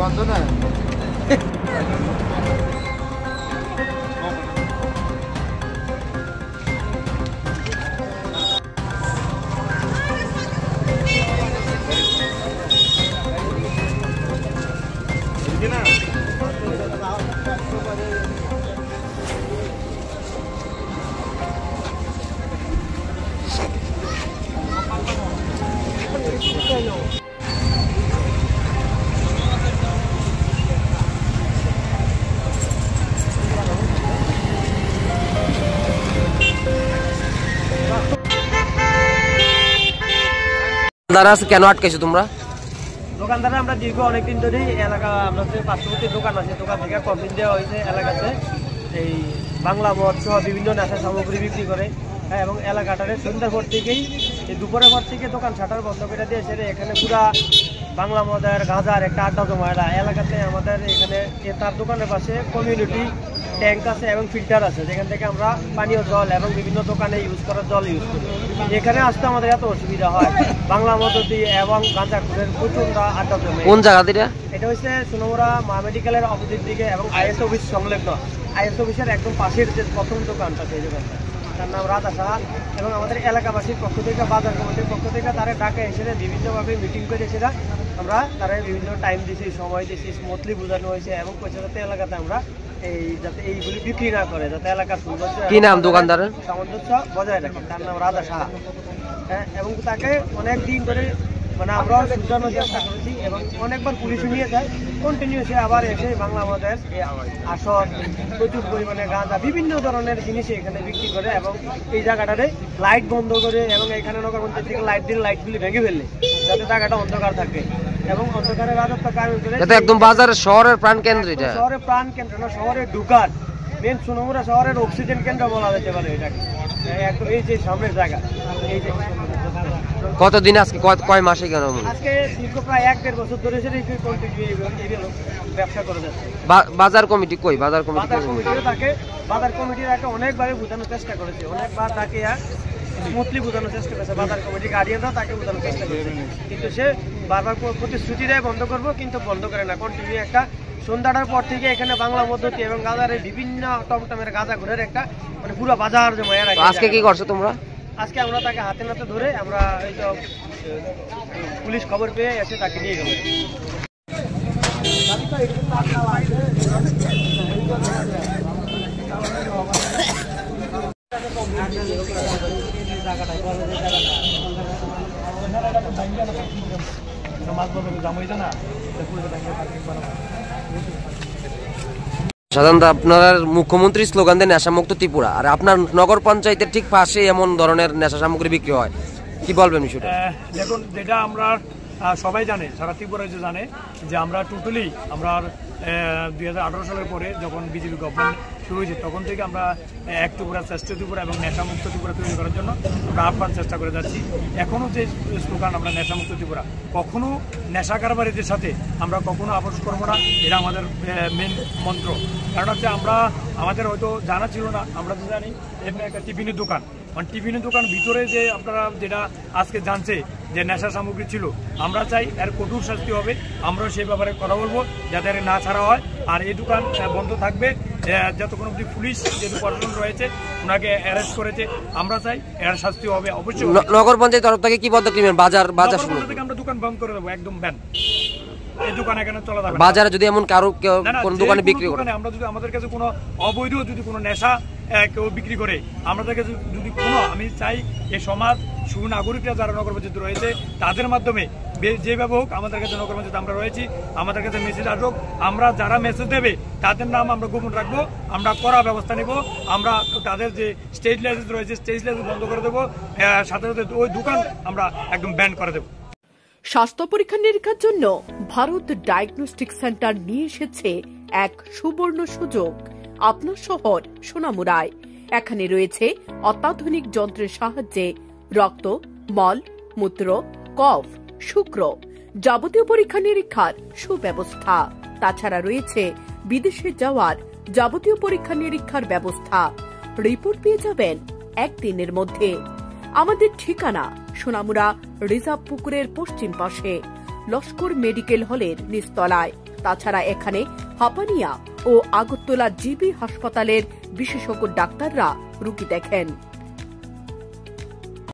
বন্ধ না কেন আটকাইছো তোমরা? দোকানদার আমরা দীর্ঘ অনেকদিন ধরেই এলাকা আমরা যে পার্শ্ববর্তী দোকান আছে দোকান থেকে কমপ্লেন দেওয়া হয়েছে এলাকাতে এই বাংলা মদ সহ বিভিন্ন নেশা সামগ্রী বিক্রি করে। হ্যাঁ, এবং এলাকাটারে সন্ধ্যার পর থেকেই দুপুরের পর থেকে দোকান শাটার বন্ধ করে দিয়েছে। এখানে পুরা বাংলা মদের গাঁজার একটা আড্ডা জমায়লা এলাকাতে। আমাদের এখানে তার দোকানের পাশে কমিউনিটি ট্যাঙ্ক আছে এবং ফিল্টার আছে, যেখান থেকে আমরা পানীয় জল এবং বিভিন্ন দোকানে ইউজ করার জল ইউজ করি। এখানে আসতে আমাদের এত অসুবিধা হয় বাংলা মদতি এবং গাঁজা খুনের প্রচন্ড আড্ডা জমে। কোন জায়গা থেকে এটা হচ্ছে সোনামুড়া মা মেডিকেলের অপোজিট দিকে এবং আইএস অফিস সংলগ্ন। আইএস অফিসের একদম পাশের যে প্রথম দোকানটা সেই দোকানটা, তার নাম রাধা সাহা। এবং আমাদের এলাকাবাসীর পক্ষ থেকে বাজার কমিটির পক্ষ থেকে তারা ঢাকা এসে বিভিন্নভাবে মিটিং করে এসে আমরা তারা বিভিন্ন টাইম দিয়েছি, সময় দিয়েছি, স্মুথলি বোঝানো হয়েছে এবং পয়সা যাতে এলাকাতে আমরা এই যাতে এইগুলি বিক্রি না করে, যাতে এলাকার সৌন্দর্য কি নাম দোকানদারের সামঞ্জস্য বজায় রাখে। তার নাম রাধা সাহা। হ্যাঁ, এবং তাকে অনেক দিন ধরে মানে আমরাও সুধানোর চেষ্টা করেছি এবং অনেকবার পুলিশ নিয়ে যায়। কন্টিনিউসলি আবার এসে বাংলা আমাদের আসর প্রচুর পরিমাণে গাঁজা বিভিন্ন ধরনের জিনিস এখানে বিক্রি করে এবং এই জায়গাটারে লাইট বন্ধ করে এবং এখানে নগরপঞ্চায়েত থেকে লাইট দিলে লাইটগুলি ভেঙে ফেললে যাতে জায়গাটা অন্ধকার থাকে এবং অন্ধকারের রাজত্ব কায়েম করে। এটা একদম বাজারের শহরের প্রাণ কেন্দ্র, এটা শহরের প্রাণ কেন্দ্র না, শহরের ঢুকার মেন সোনামুড়া শহরের অক্সিজেন কেন্দ্র বলা যেতে পারে এটাকে। একদম এই যে সামনের জায়গা, এই যে কতদিন আজকে কয় মাসে কেন আজকে দীর্ঘ প্রায় 1-1.5 বছর ধরে ব্যবসা করে যাচ্ছে। বাজার কমিটি কই? বাজার কমিটিও তাকে বাজার কমিটির একটা অনেকভাবে বোঝানোর চেষ্টা করেছে, অনেকবার তাকে স্মুথলি বোঝানোর চেষ্টা করেছে। বাজার কমিটি গার্ডিয়ানরা তাকে বোঝানোর চেষ্টা করেছে, কিন্তু সে বারবার প্রতিশ্রুতি দেয় বন্ধ করবো, কিন্তু বন্ধ করে না। কন্টিনিউ একটা সন্ধ্যাটার পর থেকে এখানে বাংলা পদ্ধতি এবং গাজারের বিভিন্ন টমটমের গাঁজা ঘুরের একটা মানে পুরো বাজার জমায় রাখে। আজকে কি করছো তোমরা? আজকে আমরা তাকে হাতে নাতে ধরে আমরা এই তো পুলিশ খবর পেয়ে এসে তাকে নিয়ে গেল। সাধারণত আপনার মুখ্যমন্ত্রী স্লোগান দেন নেশামুক্ত ত্রিপুরা, আর আপনার নগর পঞ্চায়েতের ঠিক পাশে এমন ধরনের নেশা সামগ্রী বিক্রি হয়, কি বলবেন বিষয়টা? দেখুন, যেটা আমরা সবাই জানে, সারা ত্রিপুরা যে জানে যে আমরা টোটালি আমরা 2018 সালের পরে যখন বিজেপি গভর্নমেন্ট শুরু হয়েছে তখন থেকে আমরা এক ত্রিপুরা শ্রেষ্ঠ ত্রিপুরা এবং নেশামুক্ত ত্রিপুরা তৈরি করার জন্য আমরা আহ্বান চেষ্টা করে যাচ্ছি। এখনও যে স্লোগান আমরা নেশামুক্ত ত্রিপুরা, কখনো নেশা কারবারিদের সাথে আমরা কখনো আপোষ করবো না, এটা আমাদের মেন মন্ত্র। কারণ হচ্ছে আমরা আমাদের হয়তো জানা ছিল না, আমরা তো জানি এমনি একটা টিফিনের দোকান, মানে টিফিনের দোকান ভিতরে যে আপনারা যেটা আজকে জানছে যে নেশা সামগ্রী ছিল, আমরা চাই এর কঠোর শাস্তি হবে। আমরাও সেই ব্যাপারে কথা বলবো যাতে এর না ছাড়া হয়, আর এই দোকান বন্ধ থাকবে যতক্ষণ অব্দি পুলিশ যেহেতু প্রশাসন রয়েছে ওনাকে অ্যারেস্ট করেছে। আমরা চাই এর শাস্তি হবে অবশ্যই। নগর পঞ্চায়েত তরফ থেকে কি পদক্ষেপ নেবেন? বাজার থেকে আমরা দোকান বন্ধ করে দেবো, একদম ব্যান। এই দোকান এখানে চলা যাবে। বাজারে যদি এমন কারো কোন দোকানে বিক্রি করে, আমরা যদি আমাদের কাছে কোনো অবৈধ যদি কোনো নেশা কেউ বিক্রি করে, আমাদের কাছে যদি কোনো, আমি চাই এই সমাজ সুনাগরিকরা যারা নগর পঞ্চায়েত রয়েছে তাদের মাধ্যমে যেভাবে হোক আমাদের কাছে নগর পঞ্চায়েত আমরা রয়েছি, আমাদের কাছে মেসেজ আসুক। আমরা যারা মেসেজ দেবে তাদের নাম আমরা গোপন রাখবো, আমরা কড়া ব্যবস্থা নেব। আমরা তাদের যে স্টেজ লাইসেন্স রয়েছে স্টেজ লাইসেন্স বন্ধ করে দেবো, সাথে সাথে ওই দোকান আমরা একদম ব্যান করে দেবো। স্বাস্থ্য পরীক্ষা নিরীক্ষার জন্য ভারত ডায়াগনস্টিক সেন্টার নিয়ে এসেছে এক সুবর্ণ সুযোগ আপনার শহর সোনামুড়ায়। এখানে রয়েছে অত্যাধুনিক যন্ত্রের সাহায্যে রক্ত, মল, মূত্র, কফ, শুক্র যাবতীয় পরীক্ষা নিরীক্ষার সুব্যবস্থা। তাছাড়া রয়েছে বিদেশে যাওয়ার যাবতীয় পরীক্ষা নিরীক্ষার ব্যবস্থা। রিপোর্ট পেয়ে যাবেন একদিনের মধ্যে। আমাদের ঠিকানা সোনামুড়া রিজার্ভ পুকুরের পশ্চিম পাশে, লস্কর মেডিকেল হলের নিচতলায়। তাছাড়া এখানে হাপানিয়া ও আগরতলা জিবি হাসপাতালের বিশেষজ্ঞ ডাক্তাররা রোগী দেখেন।